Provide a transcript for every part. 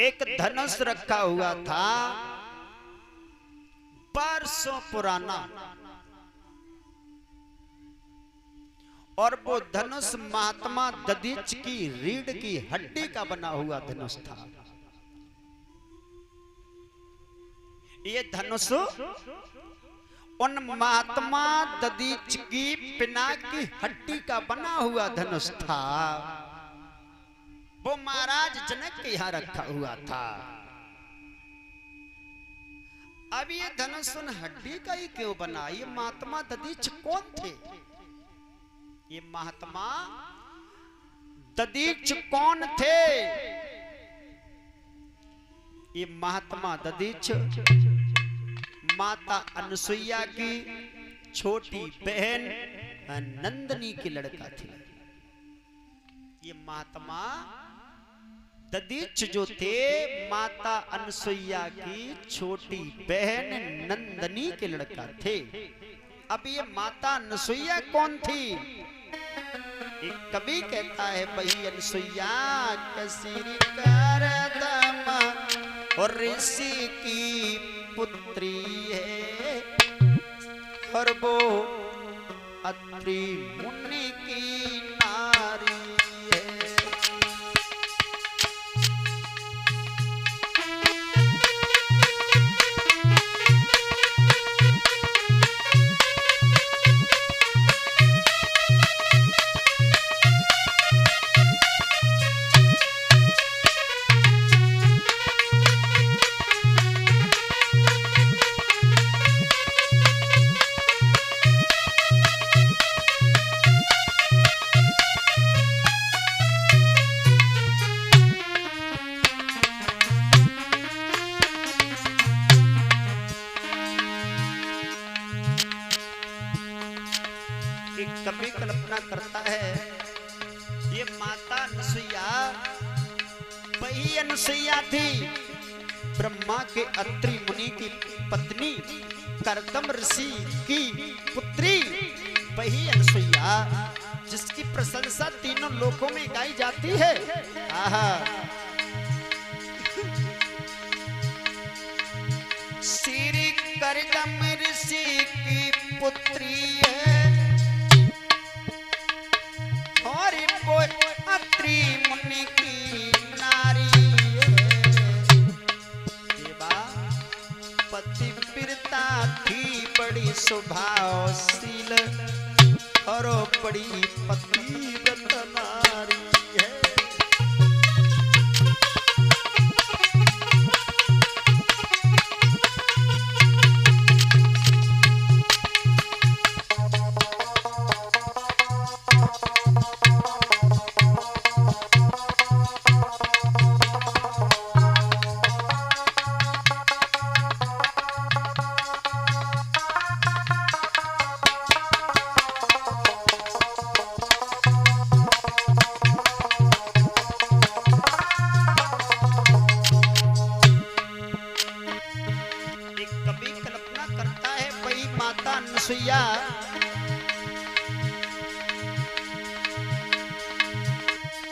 एक धनुष रखा हुआ था बरसों पुराना, और वो धनुष महात्मा दधीच की रीढ़ की हड्डी का बना हुआ धनुष था। ये धनुष उन महात्मा दधीच की पिनाक की हड्डी का बना हुआ धनुष था। वो महाराज जनक के यहां रखा हुआ था। अब ये धनुष उन हड्डी का ही क्यों बना? ये महात्मा दधीच कौन थे? ये महात्मा दधीच कौन थे? ये महात्मा दधीच माता अनसुईया की छोटी बहन नंदनी के लड़का थे। ये महात्मा दधीच जो थे माता अनसुईया की छोटी बहन नंदनी के लड़का थे। अब ये माता अनसुईया कौन थी? एक कवि कहता है, वही अनसुईया कसीरी करदम और ऋषि की पुत्री है, और वो अत्रि मुनि की नारी है। कभी कल्पना करता है, ये माता अनसुईया वही अनसुईया थी, ब्रह्मा के अत्रि मुनि की पत्नी, करदम ऋषि की पुत्री, वही अनसुईया जिसकी प्रशंसा तीनों लोकों में गाई जाती है। आहा, श्री करदम ऋषि की पुत्री है, और वो अत्रि मुनि की नारी है। पतिव्रता थी बड़ी स्वभावशील, और बड़ी पतिव्रत नारी है। अनसुईया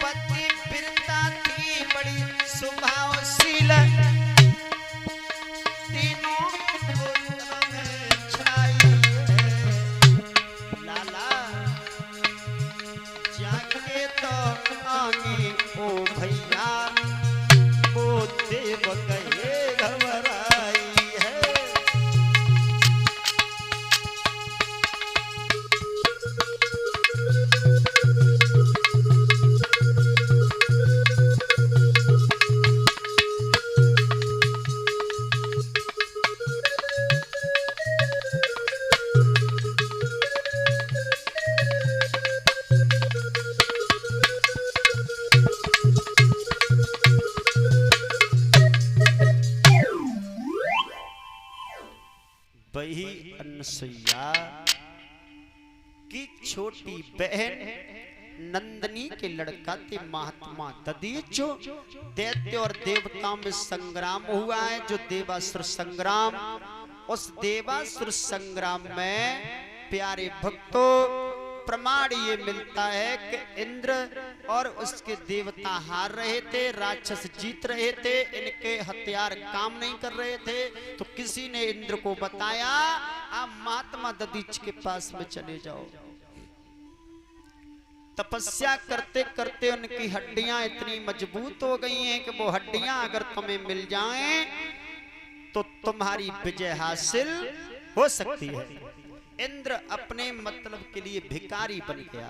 पतिव्रता थी बड़ी स्वभावशील, तीनों लोकों में छाई है। लाला जाके तो आगे ओ भैया, वो देव गए घबराई है। वही अनसुईया की छोटी बहन नंदनी के लड़का थे महात्मा दधीच। दैत्य और देवताओं में संग्राम हुआ है, जो देवासुर संग्राम। उस देवासुर संग्राम में प्यारे भक्तों प्रमाण ये मिलता है कि इंद्र और उसके देवता हार रहे थे, राक्षस जीत रहे थे, इनके हथियार काम नहीं कर रहे थे। तो किसी ने इंद्र को बताया, आप महात्मा दधीच के पास में चले जाओ। तपस्या करते करते उनकी हड्डियां इतनी मजबूत हो गई हैं कि वो हड्डियां अगर तुम्हें मिल जाएं तो तुम्हारी विजय हासिल हो सकती है। इंद्र अपने मतलब के लिए भिखारी बन गया।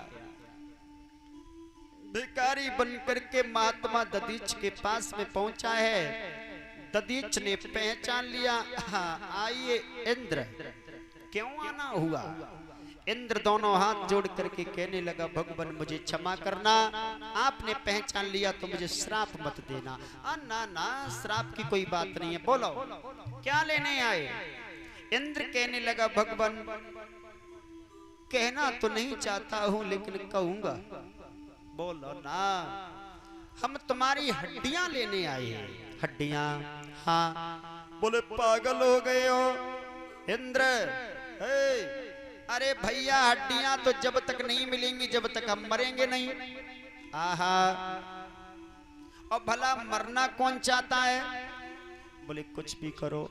भिखारी बनकर के महात्मा दधीच के पास में पहुंचा है। दधीच ने पहचान लिया, हाँ आइए इंद्र, क्यों आना हुआ। इंद्र दोनों हाथ जोड़ करके कहने लगा, भगवान मुझे क्षमा करना, आपने पहचान लिया तो मुझे श्राप मत देना। ना ना, श्राप की कोई बात नहीं है, बोलो क्या लेने आए। इंद्र कहने लगा, भगवान कहना तो नहीं चाहता हूं लेकिन कहूंगा, बोलो ना। हम तुम्हारी हड्डियां लेने आए हैं। हड्डियां? हाँ। बोले पागल हो गए हो इंद्र। अरे भैया, हड्डियां तो जब तक नहीं मिलेंगी जब तक हम मरेंगे नहीं। आहा, और भला मरना कौन चाहता है। बोले कुछ भी करो,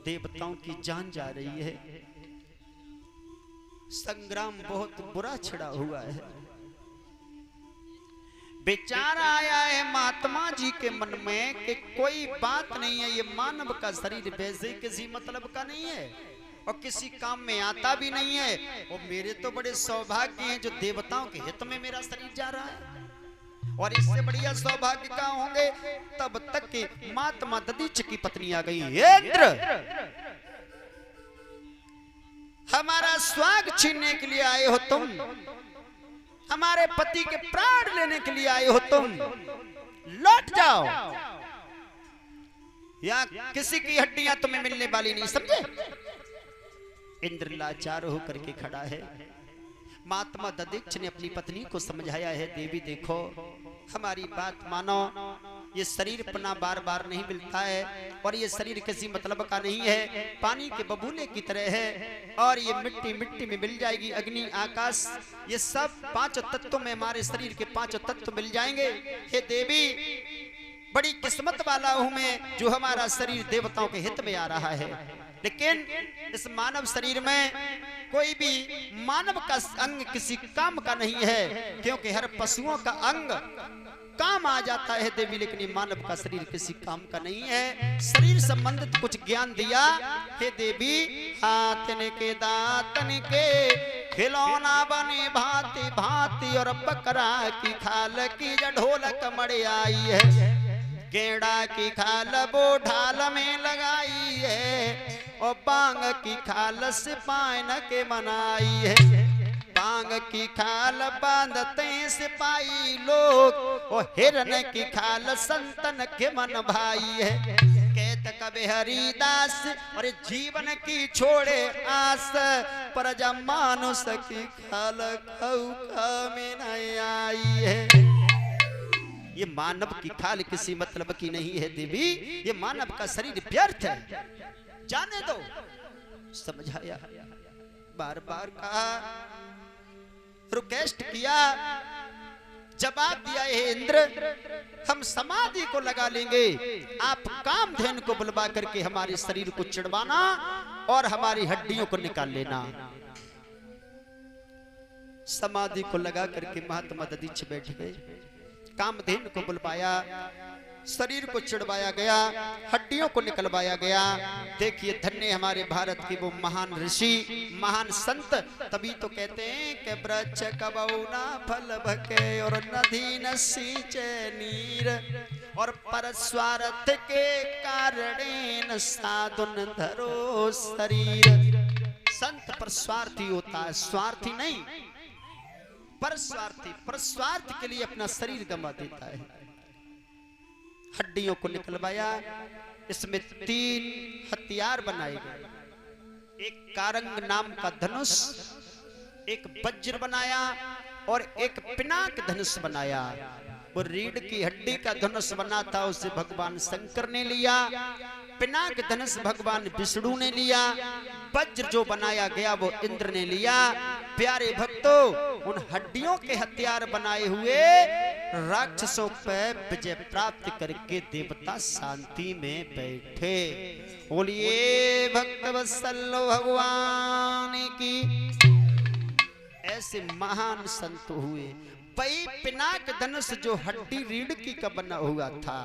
देवताओं की जान जा रही है, संग्राम बहुत बुरा छिड़ा हुआ है। विचार आया है महात्मा जी के मन में कि कोई बात नहीं है, ये मानव का शरीर वैसे किसी मतलब का नहीं है और किसी काम में आता भी नहीं है। और मेरे तो बड़े सौभाग्य हैं जो देवताओं के हित में मेरा शरीर जा रहा है। और इससे बढ़िया सौभाग्य का होंगे। तब तक के महात्मा दधीच की पत्नी आ गई। इंद्र, हमारा स्वागत छीनने के लिए आए हो तुम, हमारे पति के प्राण लेने के लिए आए हो तुम, लौट जाओ, या किसी की हड्डियां तुम्हें मिलने वाली नहीं, समझे। इंद्र लाचार होकर के खड़ा है। महात्मा दधीच ने अपनी पत्नी को समझाया है, देवी देखो हमारी बात मानो, ये शरीर अपना बार बार नहीं मिलता है और ये शरीर किसी मतलब का नहीं है, पानी के बबूले की तरह है और ये मिट्टी मिट्टी में मिल जाएगी, अग्नि आकाश ये सब पांचों तत्वों में हमारे शरीर के पांचों तत्व मिल जाएंगे। हे देवी, बड़ी किस्मत वाला हूं मैं जो हमारा शरीर देवताओं के हित में आ रहा है। लेकिन इस मानव शरीर में कोई भी मानव का अंग किसी काम का नहीं है, क्योंकि हर पशुओं का अंग काम आ जाता है देवी, लेकिन ये मानव का शरीर किसी काम का नहीं है। शरीर संबंधित कुछ ज्ञान दिया। हे देवी, हाथन के दांतन के खिलौना बने भांति भांति, और बकरा की खाल की ढोलक मड़े आई है, गेड़ा की खाल वो ढाल में लगाई है, और बांग की खाल सिपाही के मनाई है। बांग की खाल बांधते सिपाही लोग, और हिरन की खाल संतन के मन भाई है। कहत कबे हरिदास, और जीवन की छोड़े आस, पर जब मानुष की खाल खौखा में नहीं आई है। ये मानव की खाल किसी मतलब की नहीं है देवी, ये मानव का शरीर व्यर्थ है, जाने दो। समझाया, बार बार कहा, रिक्वेस्ट किया, जवाब दिया है इंद्र, हम समाधि को लगा लेंगे, आप कामधेनु को बुलवा करके हमारे शरीर को चिढ़वाना और हमारी हड्डियों को निकाल लेना। समाधि को लगा करके महात्मा दधीच बैठ गए। कामधेनु को बुलवाया, शरीर को चिढ़वाया गया, हड्डियों को निकलवाया गया। देखिए धन्य हमारे भारत के वो महान ऋषि, महान संत, तभी तो कहते हैं कि वृक्ष कबहु न फल भके और नदी न सींचे नीर, और परस्वार्थ के कारण साधुन धरो शरीर। संत परस्वार्थी होता है, स्वार्थी नहीं, परस्वार्थी, परस्वार्थ के लिए अपना शरीर गंवा देता है। हड्डियों को निकलवाया, इसमें 3 हथियार बनाए गए। एक कारंग नाम का धनुष, एक वज्र बनाया और एक पिनाक धनुष बनाया। वो रीढ़ की हड्डी का धनुष बना था, उसे भगवान शंकर ने लिया। पिनाक धनुष भगवान विष्णु ने लिया। वज्र जो बनाया गया वो इंद्र ने लिया। प्यारे भक्तों, उन हड्डियों के हथियार बनाए हुए राक्षसों पर विजय प्राप्त करके देवता शांति में बैठे। बोलिए भक्तवत्सल भगवान की। ऐसे महान संत हुए। वही पिनाक धनुष जो हड्डी रीढ़ की का बना हुआ था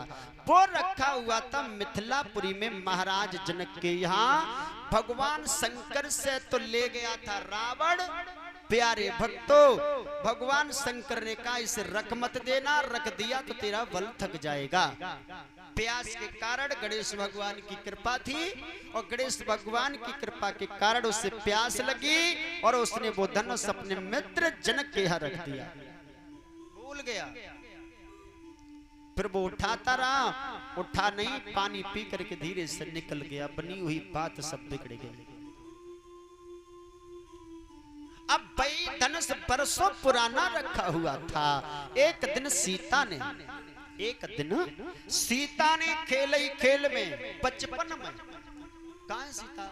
वो रखा हुआ था मिथिलापुरी में महाराज जनक के यहाँ। भगवान शंकर से तो ले गया था रावण। प्यारे भक्तों, भगवान शंकर ने कहा इसे रख मत देना, रख दिया तो तेरा बल थक जाएगा। प्यास के कारण गणेश भगवान की कृपा थी और गणेश भगवान की कृपा के कारण उसे प्यास लगी और उसने वो धनुष अपने मित्र जनक के यहाँ रख दिया। भूल गया। फिर वो उठाता रहा, उठा नहीं, पानी पी करके धीरे से निकल गया। बनी हुई बात सब बिगड़ गई। अब भाई धनुष बरसों पुराना रखा हुआ था। एक दिन सीता ने खेल ही खेल में, बचपन में, कहां है सीता?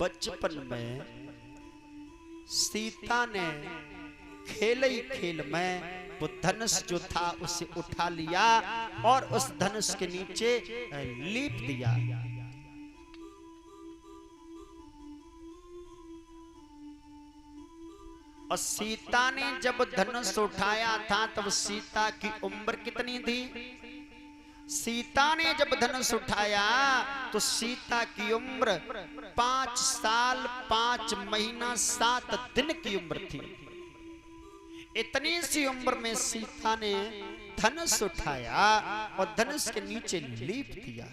बचपन में सीता ने खेल ही खेल में वो धनुष जो था उसे उठा लिया और उस धनुष के नीचे लीप दिया। और सीता ने जब धनुष उठाया था तब सीता की उम्र कितनी थी? सीता ने जब धनुष उठाया तो सीता की उम्र 5 साल 5 महीना 7 दिन की उम्र थी। इतनी सी उम्र में सीता ने धनुष उठाया और धनुष के नीचे लीप दिया।